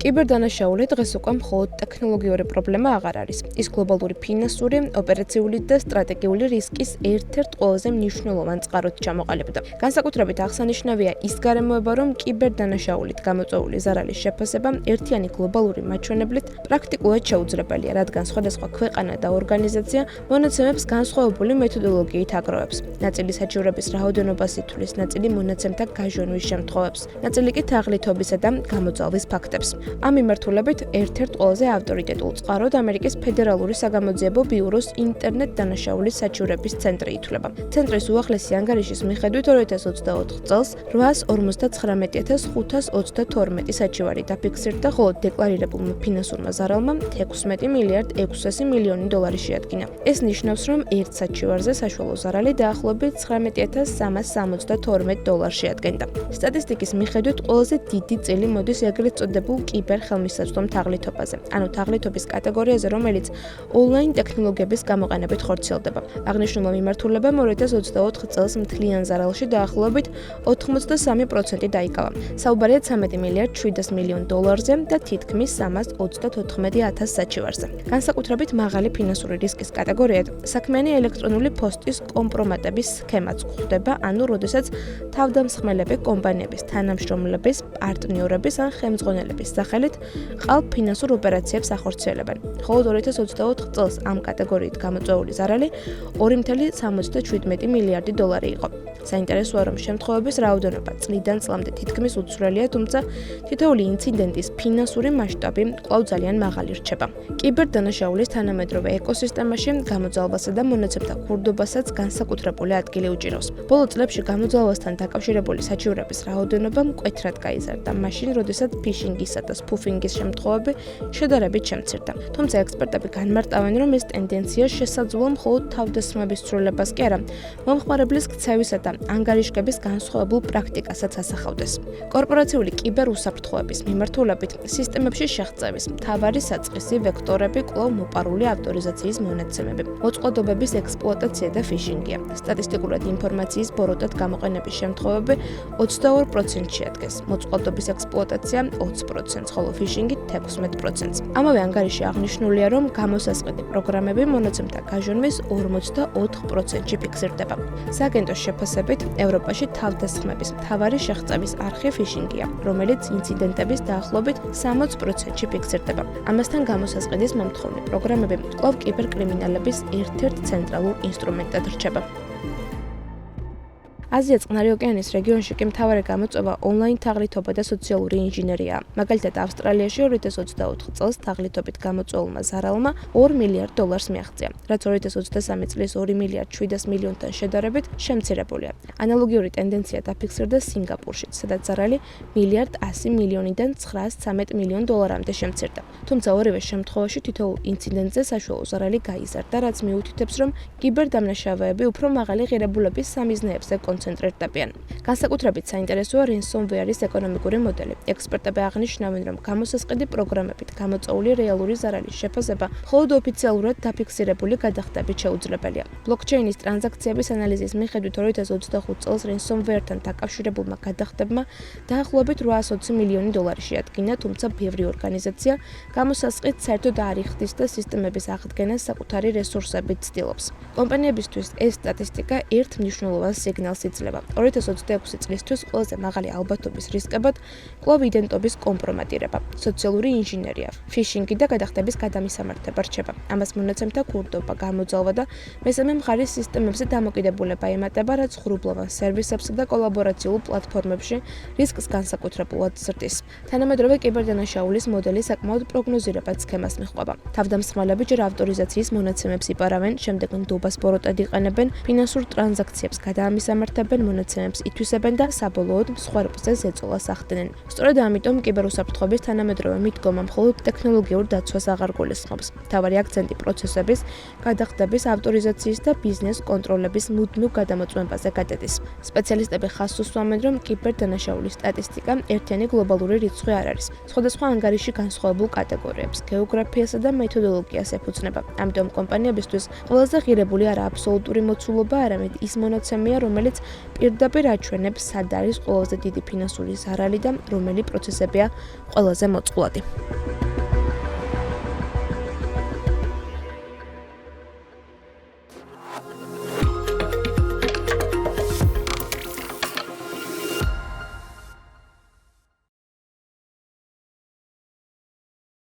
კიბერდანაშაული დღეს უკვე მხოლოდ ტექნოლოგიური პრობლემა აღარ არის. ის გლობალური ფინანსური, ოპერაციული და სტრატეგიული რისკის ერთ-ერთ ყველაზე მნიშვნელოვან წყაროდ ჩამოყალიბდა. განსაკუთრებით აღსანიშნავია ის გარემოება, რომ კიბერდანაშაულით გამოწვეული ზარალის შეფასება ერთიანი გლობალური მაჩვენებლით პრაქტიკულად შეუძლებელია, რადგან სხვადასხვა ქვეყანა და ორგანიზაცია მონაცემებს განსხვავებული მეთოდოლოგიით აგროვებს. ნაწილი საჩივრების რაოდენობას ითვლის, ნაწილი მონაცემთა გაჟონვის შემთხვევებს, ნაწილი კი თაღლითობისა და გამოძალვის ფაქტებს. ამ მიმართულებით ერთ-ერთ ყველაზე ავტორიტეტულ წყაროდ ამერიკის ფედერალური საგამოძიებო ბიუროს ინტერნეტ დანაშაულის საჩივრების ცენტრი ითვლება. ცენტრის უახლესი ანგარიშის მიხედვით 2024 წელს 899,522 საჩივარი დაფიქსირდა, ხოლო დეკლარირებულმა ფინანსურმა ზარალმა 16 მილიარდ 600 მილიონი დოლარი შეადგინა. ეს ნიშნავს, რომ ერთ საჩივარზე საშუალო ზარალი დაახლოებით 19,362 დოლარს შეადგენდა. სტატისტიკის მიხედვით ყველაზე დიდი წილი მოდის ეგრეთ წოდებულ კიბერხელმისაწვდომ თაღლითობაზე, ანუ თაღლითობის კატეგორიაზე, რომელიც ონლაინ ტექნოლოგიების გამოყენებით ხორციელდება. აღნიშნულმა მიმართულებამ 2024 წელს მთლიან ზარალში დაახლოებით 83% დაიკავა. საუბარია 13 მილიარდ 700 მილიონ დოლარზე და თითქმის 334,000 საჩივარზე. განსაკუთრებით მაღალი ფინანსური რისკის კატეგორიად საქმიანი ელექტრონული პოსტის კომპრომატების სქემაც გვხვდება, ანუ როდესაც თავდამსხმელები კომპანიების თანამშრომლების, პარტნიორების ან ხელმძღვანელების სახელით ყალბ ფინანსურ ოპერაციებს ახორციელებენ. ხოლო 2024 წელს ამ კატეგორიით გამოწვეული ზარალი 2,77 მილიარდი დოლარი იყო. საინტერესოა, რომ შემთხვევების რაოდენობა წლიდან წლამდე თითქმის უცვლელია, თუმცა თითოეული ინციდენტის ფინანსური მასშტაბი კვლავ ძალიან მაღალი რჩება. კიბერდანაშაულის თანამედროვე ეკოსისტემაში გამოძალვასა და მონაცემთა ქურდობასაც განსაკუთრებული ადგილი უჭირავს. ბოლო წლებში გამოძალვასთან დაკავშირებული საჩივრების რაოდენობა მკვეთრად გაიზარდა, მაშინ, როდესაც ფიშინგისა და სპუფინგის შემთხვევები შედარებით შემცირდა. თუმცა ექსპერტები განმარტავენ, რომ ეს ტენდენცია შესაძლოა მხოლოდ თავდასხმების ცვლილებას კი არა, მომხმარებლის ქცევისა და ანგარიშგების განსხვავებულ პრაქტიკასაც ასახავდეს. კორპორაციული კიბერუსაფრთხოების მიმართულებით სისტემებში შეღწევის მთავარი საწყისი ვექტორები კვლავ მოპარული ავტორიზაციის მონაცემები, მოწყობილობების ექსპლუატაცია და ფიშინგია. სტატისტიკურად ინფორმაციის ბოროტად გამოყენების შემთხვევები 22% შეადგენს, მოწყობილობის ექსპლუატაცია 20%, ხოლო ფიშინგი 16%. ამავე ანგარიში აღნიშნულია, რომ გამოსასყიდი პროგრამები მონაცემთა გაჟონვის 44%-ში ფიქსირდება. სააგენტოს შეფასებით, ევროპაში თავდასხმების მთავარი შეღწევის არხი ფიშინგია, რომელიც ინციდენტების დაახლოებით 60%-ში ფიქსირდება. ამასთან გამოსასყიდის მომთხოვნი პროგრამები კვლავ კიბერკრიმინალების ერთ-ერთ ცენტრალურ ინსტრუმენტად რჩება. აზია-წყნარი ოკეანის რეგიონში კი მთავარი გამოწვევა ონლაინ თაღლითობა და სოციალური ინჟინერია. მაგალითად, ავსტრალიაში 2024 წელს თაღლითობით გამოწვეულმა ზარალმა 2 მილიარდ დოლარს მიაღწია, რაც 2023 წლის 2 მილიარდ 700 მილიონთან შედარებით შემცირებულია. ანალოგიური ტენდენცია დაფიქსირდა სინგაპურშიც, სადაც ზარალი 1 მილიარდ 100 მილიონიდან 913 მილიონ დოლარამდე შემცირდა. თუმცა ორივე შემთხვევაში თითოეულ ინციდენტზე საშუალო ზარალი გაიზარდა, რაც მიუთითებს, რომ კიბერდანაშავეები უფრო მაღალი ღირებულების სამიზნეებზე კონცენტრირდებიან. განსაკუთრებით საინტერესოა ransomware-ის ეკონომიკური მოდელი. ექსპერტები აღნიშნავენ, რომ გამოსასყიდი პროგრამებით გამოწვეული რეალური ზარალის შეფასება მხოლოდ ოფიციალურად დაფიქსირებული გადახდებით შეუძლებელია. ბლოკჩეინის ტრანზაქციების ანალიზის მიხედვით 2025 წელს ransomware-თან დაკავშირებულმა გადახდებმა დაახლოებით 820 მილიონი დოლარი შეადგინა, თუმცა ბევრი ორგანიზაცია გამოსასყიდს საერთოდ არ იხდის და სისტემების აღდგენას საკუთარი რესურსებით ცდილობს. კომპანიებისთვის ეს სტატისტიკა ერთ მნიშვნელოვან სიგნალს იძლევა. 2026 წლისთვის ყველაზე მაღალი ალბათობის რისკებად კვლავ იდენტობის კომპრომატირება, სოციალური ინჟინერია, ფიშინგი და გადახდების გადამისამართება რჩება. ამას მონაცემთა ქურდობა, გამოძალვა და მესამე მხარის სისტემებზე დამოკიდებულება ემატება, რაც ღრუბლოვან სერვისებსა და კოლაბორაციულ პლატფორმებში რისკს განსაკუთრებულად ზრდის. თანამედროვე კიბერდანაშაულის მოდელი საკმაოდ პროგნოზირებად სქემას მიჰყვება. თავდამსხმელები ჯერ ავტორიზაციის მონაცემებს იპარავენ, შემდეგ ნდობას ბოროტად იყენებენ, ფინანსურ ტრანზაქციებს გადაამისამართებენ, მონაცემებს ითვისებენ და საბოლოოდ მსხვერპლზე ზეწოლას ახდენენ. სწორედ ამიტომ კიბერუსაფრთხოების თანამედროვე მიდგომა მხოლოდ ტექნოლოგიურ დაცვას აღარ გულისხმობს. მთავარი აქცენტი პროცესების, გადახდების, ავტორიზაციის და ბიზნეს კონტროლების მუდმივ გადამოწმებაზე გადადის. სპეციალისტები ხაზს უსვამენ, რომ კიბერდანაშაულის სტატისტიკა ერთიანი გლობალური რიცხვი არ არის. სხვადასხვა ანგარიში განსხვავებულ კატეგორიებს, გეოგრაფიასა და მეთოდოლოგიას ეფუძნება. ამიტომ კომპანიებისთვის ყველაზე ღირებული არა აბსოლუტური მოცულობა, არამედ ის მონაცემია, რომელიც პირდაპირ აჩვენებს, სად არის ყველაზე დიდი ფინანსური ზარალი და რომელი პროცესებია ყველაზე მოწყვლადი.